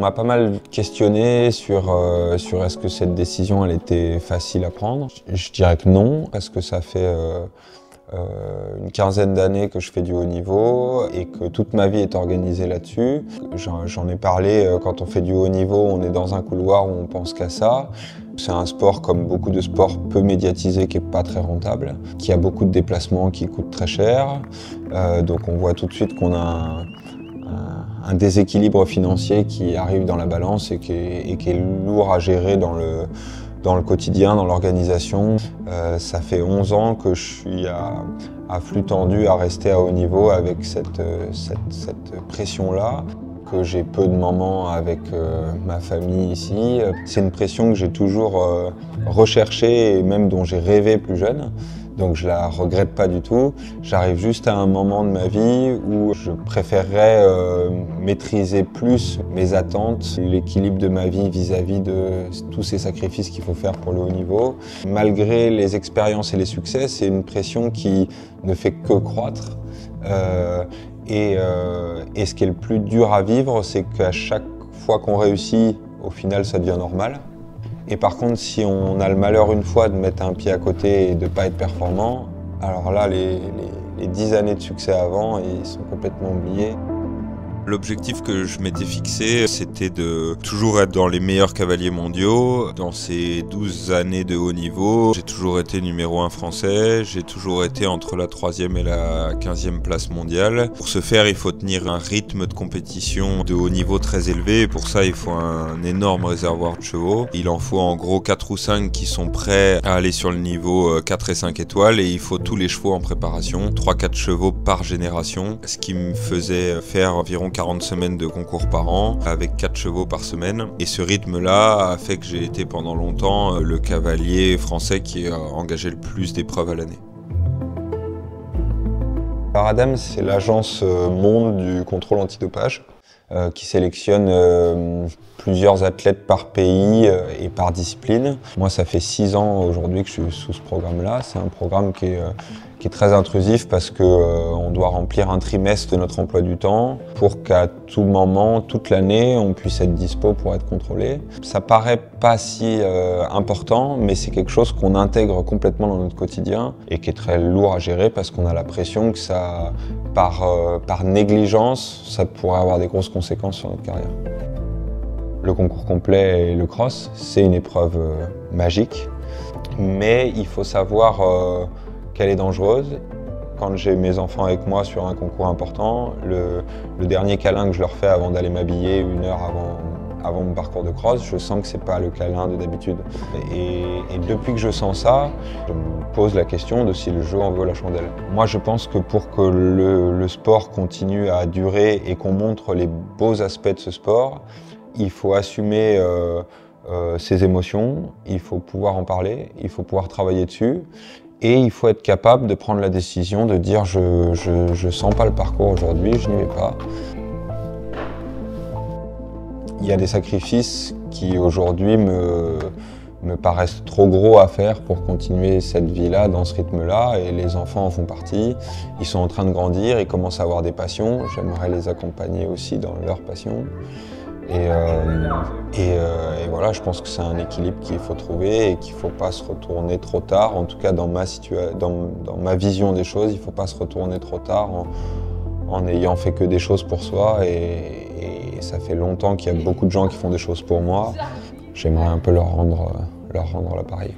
m'a pas mal questionné sur est-ce que cette décision elle était facile à prendre. Je dirais que non, parce que ça fait une quinzaine d'années que je fais du haut niveau et que toute ma vie est organisée là-dessus. J'en ai parlé, quand on fait du haut niveau, on est dans un couloir où on pense qu'à ça. C'est un sport, comme beaucoup de sports, peu médiatisé, qui n'est pas très rentable, qui a beaucoup de déplacements, qui coûtent très cher. Donc on voit tout de suite qu'on a un déséquilibre financier qui arrive dans la balance et qui est lourd à gérer dans le quotidien, dans l'organisation. Ça fait 11 ans que je suis à flux tendu à rester à haut niveau avec cette pression-là, que j'ai peu de moments avec ma famille ici. C'est une pression que j'ai toujours recherchée et même dont j'ai rêvé plus jeune. Donc je la regrette pas du tout. J'arrive juste à un moment de ma vie où je préférerais maîtriser plus mes attentes, l'équilibre de ma vie vis-à-vis de tous ces sacrifices qu'il faut faire pour le haut niveau. Malgré les expériences et les succès, c'est une pression qui ne fait que croître. Et ce qui est le plus dur à vivre, c'est qu'à chaque fois qu'on réussit, au final, ça devient normal. Et par contre, si on a le malheur une fois de mettre un pied à côté et de ne pas être performant, alors là, les 10 années de succès avant, ils sont complètement oubliés. L'objectif que je m'étais fixé, c'était de toujours être dans les meilleurs cavaliers mondiaux. Dans ces 12 années de haut niveau, j'ai toujours été numéro 1 français, j'ai toujours été entre la 3e et la 15e place mondiale. Pour ce faire, il faut tenir un rythme de compétition de haut niveau très élevé. Pour ça, il faut un énorme réservoir de chevaux. Il en faut en gros 4 ou 5 qui sont prêts à aller sur le niveau 4 et 5 étoiles, et il faut tous les chevaux en préparation, 3-4 chevaux par génération, ce qui me faisait faire environ 40 semaines de concours par an, avec 4 chevaux par semaine. Et ce rythme-là a fait que j'ai été pendant longtemps le cavalier français qui a engagé le plus d'épreuves à l'année. Paradam, c'est l'agence monde du contrôle antidopage qui sélectionne plusieurs athlètes par pays et par discipline. Moi, ça fait 6 ans aujourd'hui que je suis sous ce programme-là. C'est un programme qui est très intrusif parce qu'on doit remplir un trimestre de notre emploi du temps pour qu'à tout moment, toute l'année, on puisse être dispo pour être contrôlé. Ça paraît pas si important, mais c'est quelque chose qu'on intègre complètement dans notre quotidien et qui est très lourd à gérer parce qu'on a la pression que ça, par négligence, ça pourrait avoir des grosses conséquences sur notre carrière. Le concours complet et le cross, c'est une épreuve magique, mais il faut savoir qu'elle est dangereuse. Quand j'ai mes enfants avec moi sur un concours important, le dernier câlin que je leur fais avant d'aller m'habiller 1 heure avant mon parcours de cross, je sens que c'est pas le câlin de d'habitude. Et depuis que je sens ça, je me pose la question de si le jeu en vaut la chandelle. Moi, je pense que pour que le sport continue à durer et qu'on montre les beaux aspects de ce sport, il faut assumer ses émotions, il faut pouvoir en parler, il faut pouvoir travailler dessus. Et il faut être capable de prendre la décision de dire je sens pas le parcours aujourd'hui, je n'y vais pas. Il y a des sacrifices qui aujourd'hui me paraissent trop gros à faire pour continuer cette vie-là, dans ce rythme-là, et les enfants en font partie. Ils sont en train de grandir, ils commencent à avoir des passions, j'aimerais les accompagner aussi dans leurs passions. Et voilà, je pense que c'est un équilibre qu'il faut trouver et qu'il ne faut pas se retourner trop tard. En tout cas, dans ma vision des choses, il ne faut pas se retourner trop tard en n'ayant fait que des choses pour soi. Et ça fait longtemps qu'il y a beaucoup de gens qui font des choses pour moi. J'aimerais un peu leur rendre l'appareil.